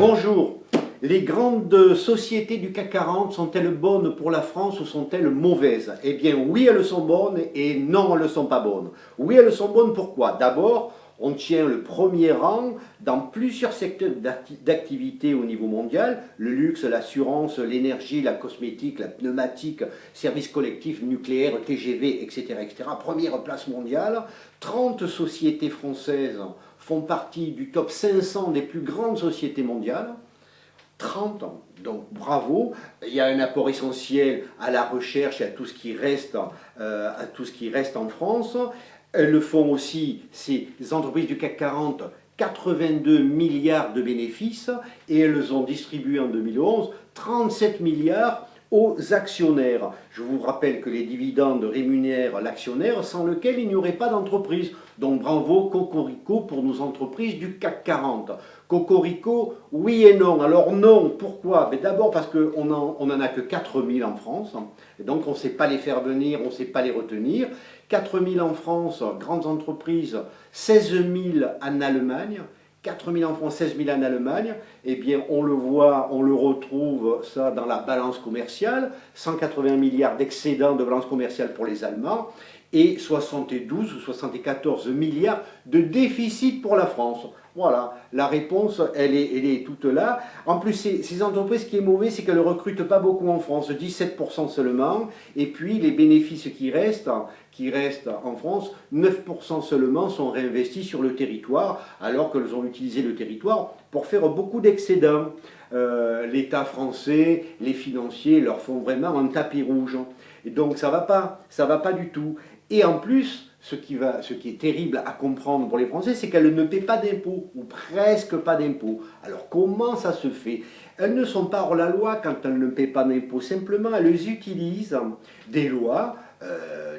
Bonjour. Les grandes sociétés du CAC 40 sont-elles bonnes pour la France ou sont-elles mauvaises? Eh bien oui, elles sont bonnes et non, elles ne sont pas bonnes. Oui, elles sont bonnes, pourquoi? D'abord, on tient le premier rang dans plusieurs secteurs d'activité au niveau mondial, le luxe, l'assurance, l'énergie, la cosmétique, la pneumatique, services collectifs, nucléaire, TGV, etc., etc. Première place mondiale. 30 sociétés françaises font partie du top 500 des plus grandes sociétés mondiales. 30 ans. Donc bravo, il y a un apport essentiel à la recherche et à tout ce qui reste, en France. Elles le font aussi, ces entreprises du CAC 40, 82 milliards de bénéfices et elles ont distribué en 2011 37 milliards aux actionnaires. Je vous rappelle que les dividendes rémunèrent l'actionnaire sans lequel il n'y aurait pas d'entreprise. Donc bravo Cocorico pour nos entreprises du CAC 40. Cocorico, oui et non. Alors non, pourquoi? D'abord parce qu'on n'en a que 4000 en France, et donc on ne sait pas les faire venir, on ne sait pas les retenir. 4000 en France, grandes entreprises, 16 000 en Allemagne. 4 000 en France, 16 000 en Allemagne, eh bien on le voit, on le retrouve ça dans la balance commerciale, 180 milliards d'excédents de balance commerciale pour les Allemands et 72 ou 74 milliards de déficit pour la France. Voilà, la réponse, elle est toute là. En plus, ces entreprises, ce qui est mauvais, c'est qu'elles ne recrutent pas beaucoup en France, 17% seulement. Et puis, les bénéfices qui restent en France, 9% seulement sont réinvestis sur le territoire, alors qu'elles ont utilisé le territoire pour faire beaucoup d'excédents. L'État français, les financiers leur font vraiment un tapis rouge. Et donc, ça va pas du tout. Et en plus, ce qui est terrible à comprendre pour les Français, c'est qu'elles ne paient pas d'impôts, ou presque pas d'impôts. Alors comment ça se fait? Elles ne sont pas hors la loi quand elles ne paient pas d'impôts, simplement elles utilisent des lois,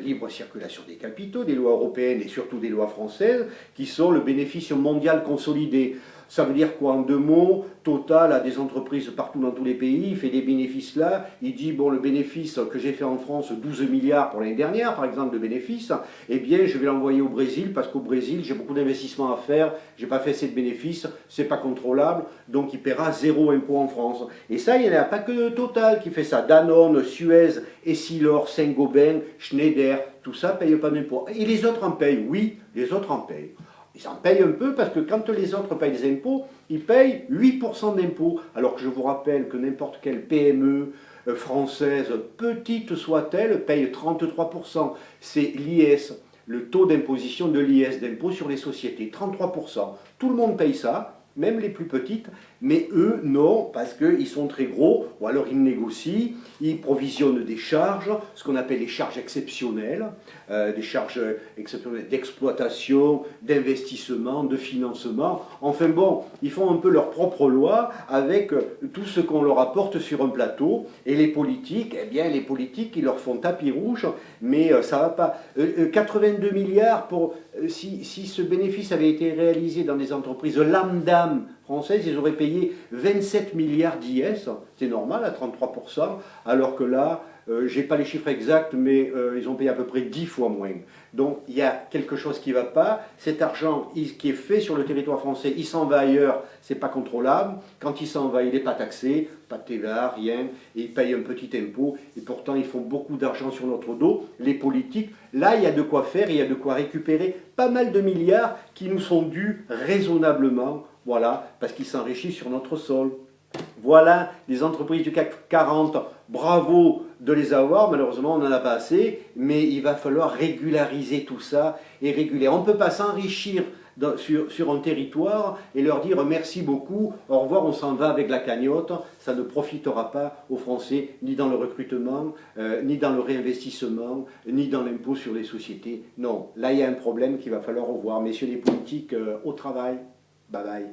libre circulation des capitaux, des lois européennes et surtout des lois françaises, qui sont le bénéfice mondial consolidé. Ça veut dire quoi en deux mots? Total a des entreprises partout dans tous les pays, il fait des bénéfices là, il dit bon le bénéfice que j'ai fait en France, 12 milliards pour l'année dernière par exemple de bénéfices, eh bien je vais l'envoyer au Brésil parce qu'au Brésil j'ai beaucoup d'investissements à faire, j'ai pas fait assez de bénéfices, c'est pas contrôlable, donc il paiera zéro impôt en France. Et ça il n'y en a pas que Total qui fait ça, Danone, Suez, Essilor, Saint-Gobain, Schneider, tout ça paye pas d'impôt. Et les autres en payent, oui, les autres en payent. Ils en payent un peu parce que quand les autres payent des impôts, ils payent 8% d'impôts. Alors que je vous rappelle que n'importe quelle PME française, petite soit-elle, paye 33%. C'est l'IS, le taux d'imposition de l'IS, d'impôt sur les sociétés, 33%. Tout le monde paye ça, même les plus petites, mais eux, non, parce qu'ils sont très gros, ou alors ils négocient, ils provisionnent des charges, ce qu'on appelle les charges exceptionnelles, des charges exceptionnelles d'exploitation, d'investissement, de financement. Enfin bon, ils font un peu leur propre loi avec tout ce qu'on leur apporte sur un plateau, et les politiques, eh bien les politiques, ils leur font tapis rouge, mais ça va pas. 82 milliards pour... Si ce bénéfice avait été réalisé dans des entreprises lambda françaises, ils auraient payé 27 milliards d'IS, c'est normal à 33%, alors que là, je n'ai pas les chiffres exacts, mais ils ont payé à peu près 10 fois moins. Donc il y a quelque chose qui ne va pas, cet argent qui est fait sur le territoire français, il s'en va ailleurs, c'est pas contrôlable, quand il s'en va, il n'est pas taxé, pas de TVA, rien, et ils payent un petit impôt, et pourtant ils font beaucoup d'argent sur notre dos, les politiques, là il y a de quoi faire, il y a de quoi récupérer pas mal de milliards qui nous sont dus raisonnablement, voilà, parce qu'ils s'enrichissent sur notre sol. Voilà les entreprises du CAC 40, bravo de les avoir, malheureusement on n'en a pas assez, mais il va falloir régulariser tout ça et réguler. On ne peut pas s'enrichir sur un territoire et leur dire merci beaucoup, au revoir, on s'en va avec la cagnotte, ça ne profitera pas aux Français, ni dans le recrutement, ni dans le réinvestissement, ni dans l'impôt sur les sociétés. Non, là il y a un problème qu'il va falloir revoir. Messieurs les politiques, au travail. Bye bye.